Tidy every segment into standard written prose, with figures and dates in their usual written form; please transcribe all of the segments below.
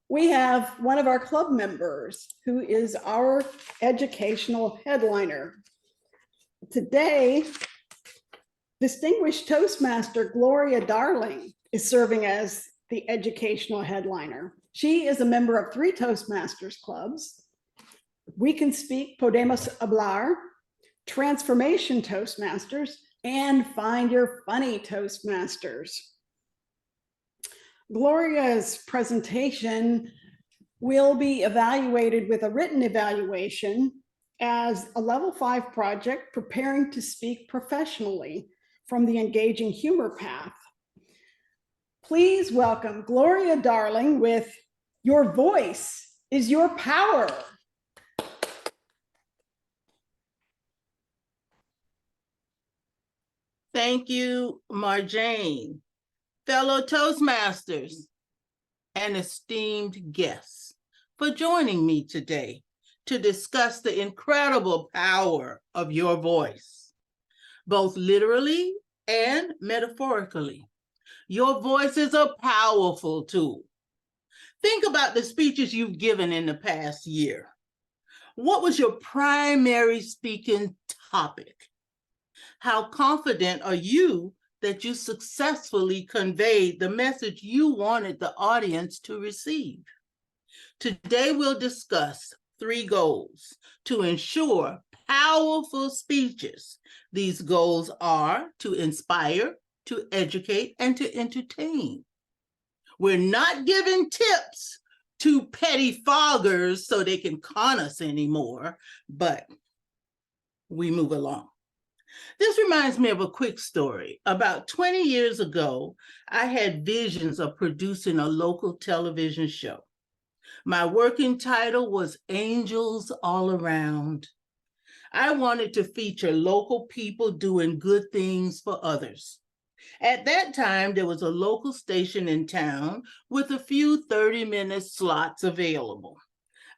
we have one of our club members who is our educational headliner. Today, distinguished Toastmaster Gloria Darling is serving as the educational headliner. She is a member of 3 Toastmasters clubs: We Can Speak, Podemos Hablar, Transformation Toastmasters, and Find Your Funny Toastmasters. Gloria's presentation will be evaluated with a written evaluation as a level 5 project preparing to speak professionally from the engaging humor path. Please welcome Gloria Darling with Your Voice is Your Power. Thank you, Marjane. Fellow Toastmasters and esteemed guests, for joining me today to discuss the incredible power of your voice, both literally and metaphorically. Your voice is a powerful tool. Think about the speeches you've given in the past year. What was your primary speaking topic? How confident are you that you successfully conveyed the message you wanted the audience to receive? Today, we'll discuss 3 goals to ensure powerful speeches. These goals are to inspire, to educate, and to entertain. We're not giving tips to petty foggers so they can con us anymore, but we move along. This reminds me of a quick story. About 20 years ago, I had visions of producing a local television show. My working title was Angels All Around. I wanted to feature local people doing good things for others. At that time, there was a local station in town with a few 30-minute slots available.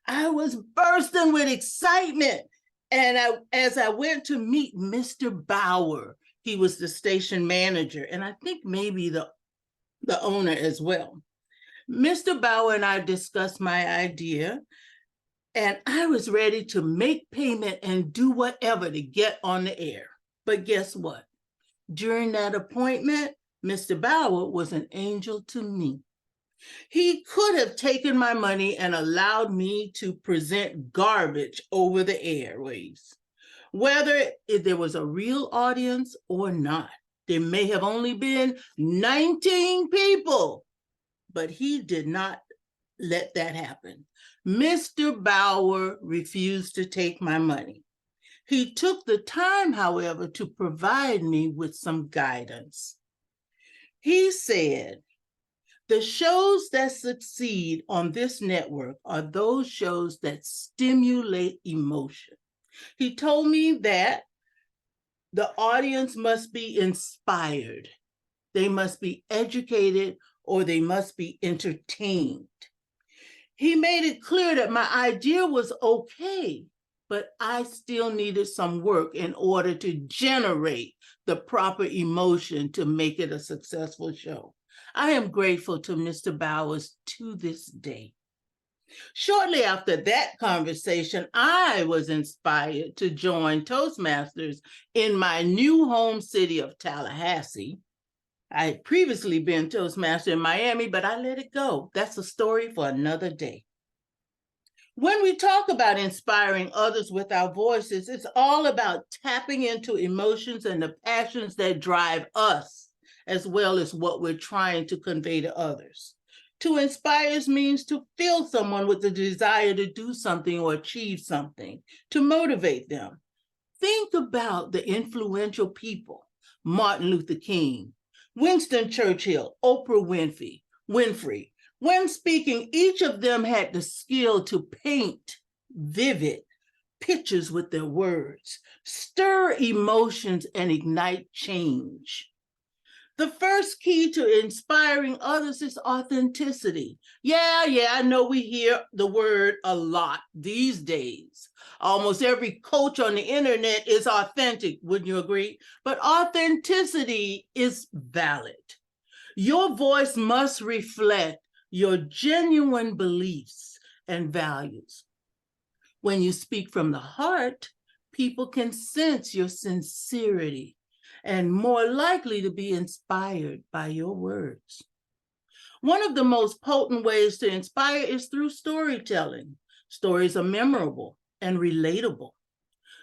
I was bursting with excitement. And as I went to meet Mr. Bauer, he was the station manager, and I think maybe the owner as well. Mr. Bauer and I discussed my idea, and I was ready to make payment and do whatever to get on the air. But guess what? During that appointment, Mr. Bauer was an angel to me. He could have taken my money and allowed me to present garbage over the airwaves. Whether there was a real audience or not, there may have only been 19 people, but he did not let that happen. Mr. Bauer refused to take my money. He took the time, however, to provide me with some guidance. He said, "The shows that succeed on this network are those shows that stimulate emotion." He told me that the audience must be inspired, they must be educated, or they must be entertained. He made it clear that my idea was okay, but I still needed some work in order to generate the proper emotion to make it a successful show. I am grateful to Mr. Bowers to this day. Shortly after that conversation, I was inspired to join Toastmasters in my new home city of Tallahassee. I had previously been Toastmaster in Miami, but I let it go. That's a story for another day. When we talk about inspiring others with our voices, it's all about tapping into emotions and the passions that drive us, as well as what we're trying to convey to others. To inspire means to fill someone with the desire to do something or achieve something, to motivate them. Think about the influential people: Martin Luther King, Winston Churchill, Oprah Winfrey. When speaking, each of them had the skill to paint vivid pictures with their words, stir emotions, and ignite change. The first key to inspiring others is authenticity. Yeah, I know we hear the word a lot these days. Almost every coach on the internet is authentic, wouldn't you agree? But authenticity is valid. Your voice must reflect your genuine beliefs and values. When you speak from the heart, people can sense your sincerity and more likely to be inspired by your words. One of the most potent ways to inspire is through storytelling. Stories are memorable and relatable.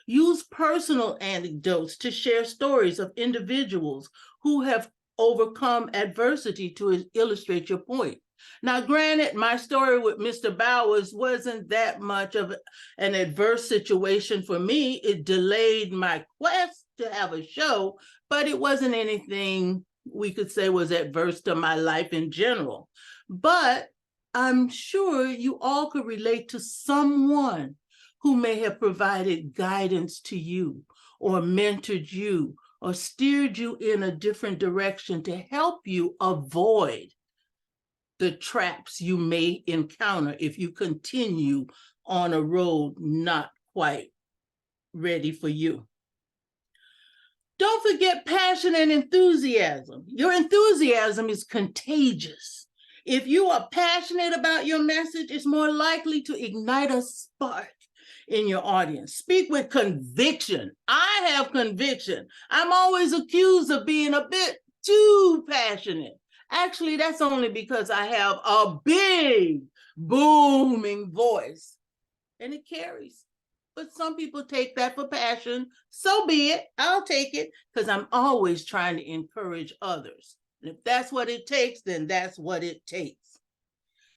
Use personal anecdotes to share stories of individuals who have overcome adversity to illustrate your point. Now, granted, my story with Mr. Bowers wasn't that much of an adverse situation for me. It delayed my quest to have a show, but it wasn't anything we could say was adverse to my life in general. But I'm sure you all could relate to someone who may have provided guidance to you or mentored you or steered you in a different direction to help you avoid the traps you may encounter if you continue on a road not quite ready for you. Don't forget passion and enthusiasm. Your enthusiasm is contagious. If you are passionate about your message, it's more likely to ignite a spark in your audience. Speak with conviction. I have conviction. I'm always accused of being a bit too passionate. Actually, that's only because I have a big, booming voice, and it carries. But some people take that for passion. So be it. I'll take it because I'm always trying to encourage others. And if that's what it takes, then that's what it takes.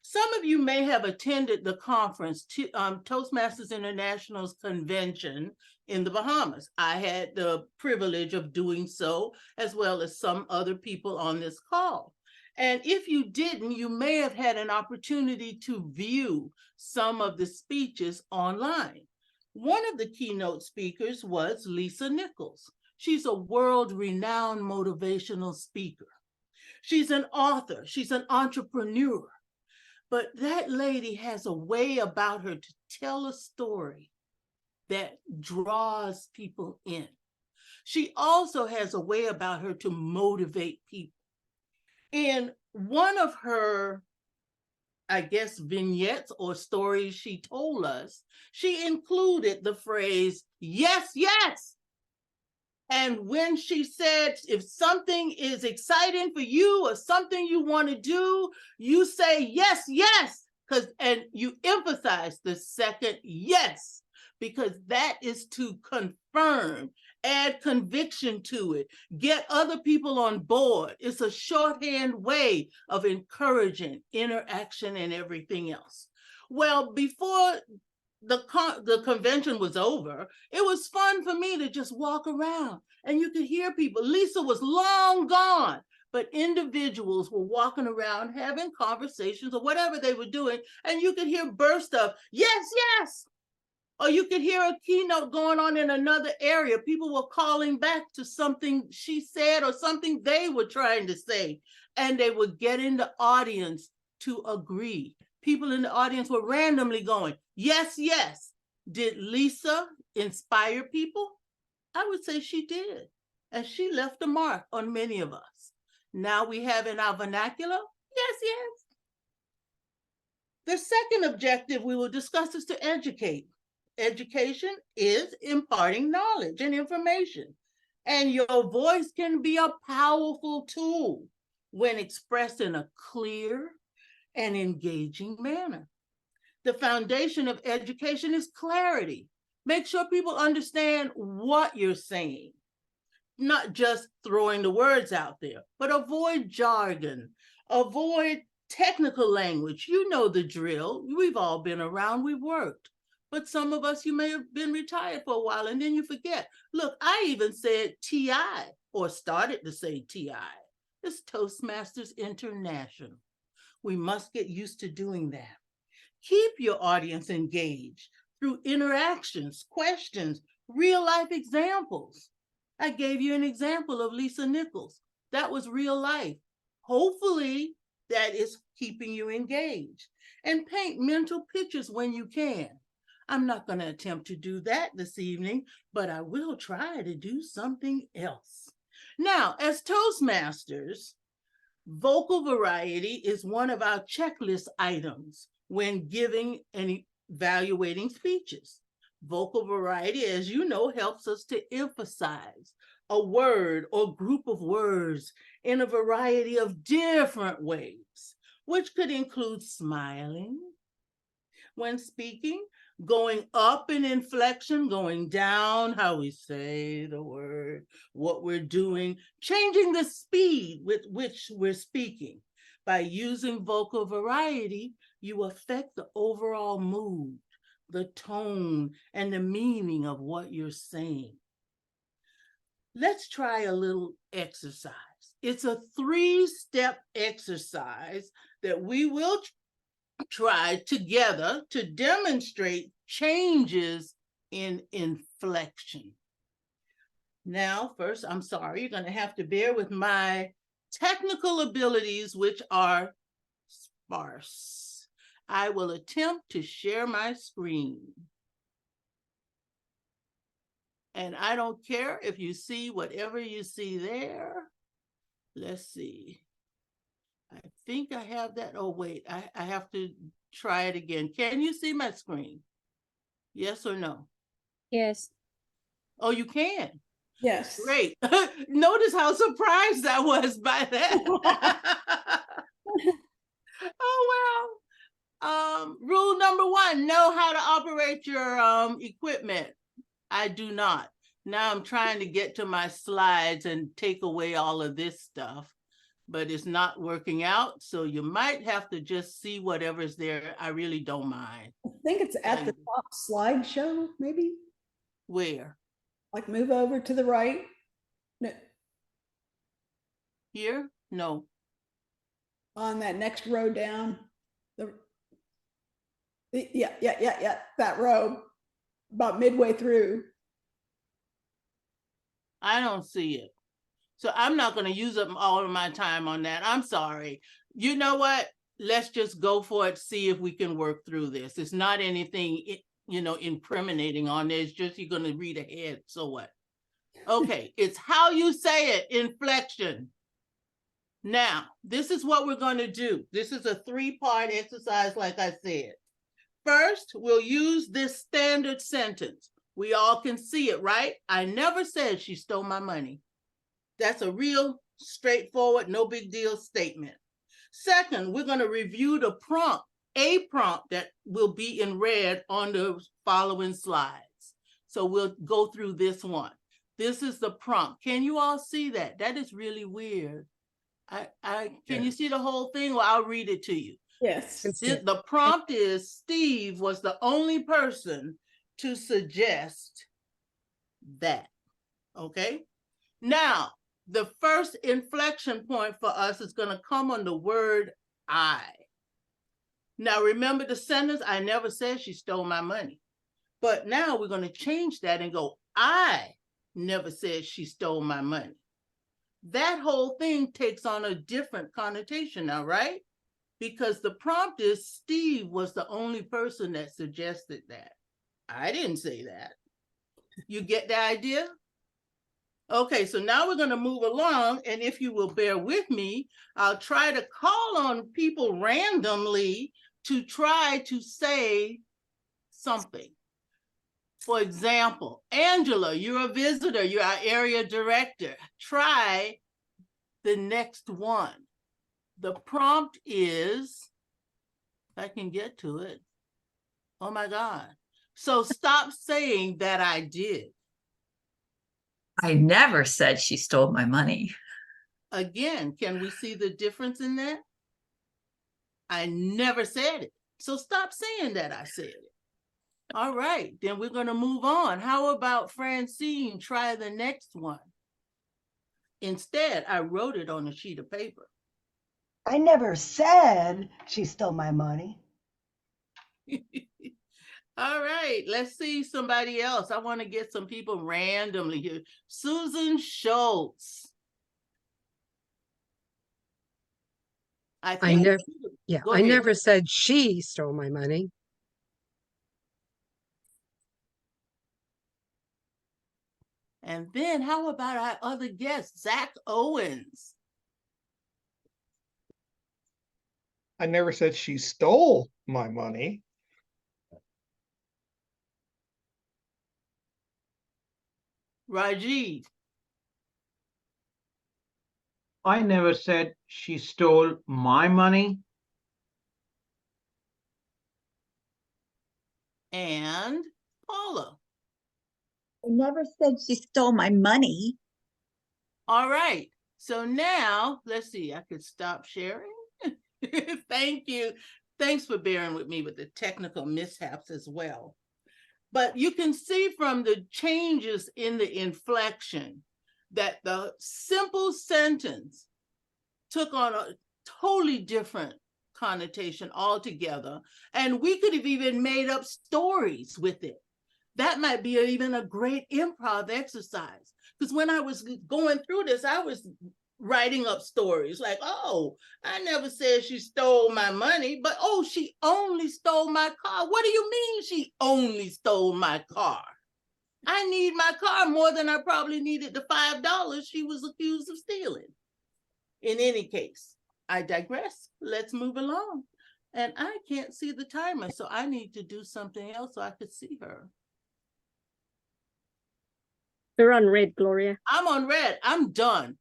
Some of you may have attended the conference, Toastmasters International's convention in the Bahamas. I had the privilege of doing so, as well as some other people on this call. And if you didn't, you may have had an opportunity to view some of the speeches online. One of the keynote speakers was Lisa Nichols. She's a world-renowned motivational speaker. She's an author. She's an entrepreneur. But that lady has a way about her to tell a story that draws people in. She also has a way about her to motivate people. In one of her, I guess, vignettes or stories she told us, she included the phrase, yes, yes. And when she said, if something is exciting for you or something you want to do, you say, yes, yes, and you emphasize the second yes, because that is to confirm, add conviction to it, get other people on board. It's a shorthand way of encouraging interaction and everything else. Well, before the convention was over, it was fun for me to just walk around and you could hear people. Lisa was long gone, but individuals were walking around having conversations or whatever they were doing, and you could hear bursts of yes, yes. Or you could hear a keynote going on in another area. People were calling back to something she said or something they were trying to say, and they would get in the audience to agree. People in the audience were randomly going, yes, yes. Did Lisa inspire people? I would say she did. And she left a mark on many of us. Now we have in our vernacular, yes, yes. The second objective we will discuss is to educate. Education is imparting knowledge and information. And your voice can be a powerful tool when expressed in a clear and engaging manner. The foundation of education is clarity. Make sure people understand what you're saying, not just throwing the words out there, but avoid jargon, avoid technical language. You know the drill. We've all been around, we've worked. But some of us, you may have been retired for a while and then you forget. Look, I even said TI or started to say TI. It's Toastmasters International. We must get used to doing that. Keep your audience engaged through interactions, questions, real life examples. I gave you an example of Lisa Nichols. That was real life. Hopefully that is keeping you engaged. And paint mental pictures when you can. I'm not going to attempt to do that this evening, but I will try to do something else. Now, as Toastmasters, Vocal variety is one of our checklist items when giving and evaluating speeches. Vocal variety, as you know, helps us to emphasize a word or group of words in a variety of different ways, which could include smiling when speaking, going up in inflection, going down, how we say the word, what we're doing, changing the speed with which we're speaking. By using vocal variety, you affect the overall mood, the tone, and the meaning of what you're saying. Let's try a little exercise. It's a 3-step exercise that we will try together to demonstrate changes in inflection. Now, first, I'm sorry, you're going to have to bear with my technical abilities, which are sparse. I will attempt to share my screen. And I don't care if you see whatever you see there. Let's see. I think I have that. Oh, wait, I have to try it again. Can you see my screen? Yes or no? Yes. Oh, you can. Yes. Great. Notice how surprised I was by that. Oh, well. Rule number 1, know how to operate your equipment. I do not. Now I'm trying to get to my slides and take away all of this stuff, but it's not working out. So you might have to just see whatever's there. I really don't mind. I think it's at the top slideshow, maybe. Where? Like move over to the right. No, Here? No. on that next row down. Yeah. That row, about midway through. I don't see it. So I'm not going to use up all of my time on that. I'm sorry. You know what? Let's just go for it, see if we can work through this. It's not anything, incriminating on there. It's just you're going to read ahead. So what? Okay, it's how you say it, inflection. Now, this is what we're going to do. This is a 3-part exercise, like I said. First, we'll use this standard sentence. We all can see it, right? I never said she stole my money. That's a real straightforward, no big deal statement. Second, we're going to review the prompt, a prompt that will be in red on the following slides. So we'll go through this one. This is the prompt. Can you all see that? That is really weird. Can you see the whole thing? Well, I'll read it to you. Yes. The prompt is Steve was the only person to suggest that. Okay. Now, the first inflection point for us is going to come on the word I. Now, remember the sentence, I never said she stole my money. But now we're going to change that and go, I never said she stole my money. That whole thing takes on a different connotation now, right? Because the prompt is Steve was the only person that suggested that. I didn't say that. You get the idea? Okay, so now we're going to move along, and if you will bear with me, I'll try to call on people randomly to try to say something. For example, Angela, you're a visitor, you're our area director. Try the next one. The prompt is, if I can get to it, oh my God. So stop saying that I did. I never said she stole my money. Again, can we see the difference in that? I never said it. So stop saying that I said it. All right, then we're going to move on. How about Francine? Try the next one. Instead, I wrote it on a sheet of paper. I never said she stole my money. All right, let's see somebody else. I want to get some people randomly here. Susan Schultz. I never said she stole my money. And then how about our other guest, Zach Owens? I never said she stole my money. Rajiv, I never said she stole my money. and Paula. I never said she stole my money. All right. So now let's see. I could stop sharing. Thank you. Thanks for bearing with me with the technical mishaps as well. But you can see from the changes in the inflection that the simple sentence took on a totally different connotation altogether. And we could have even made up stories with it. That might be even a great improv exercise. Because when I was going through this, I was writing up stories like, oh, I never said she stole my money, but oh, she only stole my car. What do you mean she only stole my car? I need my car more than I probably needed the $5 she was accused of stealing. In any case, I digress. Let's move along. And I can't see the timer, so I need to do something else so I could see her. They're on red, Gloria. I'm on red. I'm done.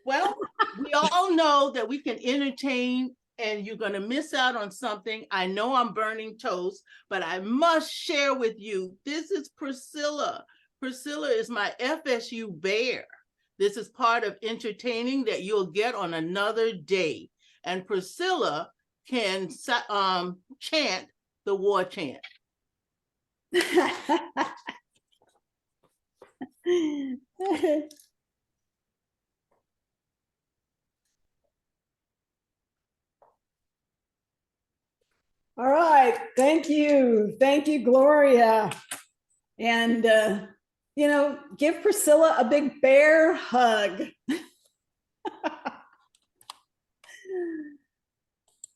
Well, we all know that we can entertain and you're going to miss out on something. I know I'm burning toast, but I must share with you. This is Priscilla. Priscilla is my FSU bear. This is part of entertaining that you'll get on another day. And Priscilla can chant the war chant. All right, thank you, Gloria. And, give Priscilla a big bear hug.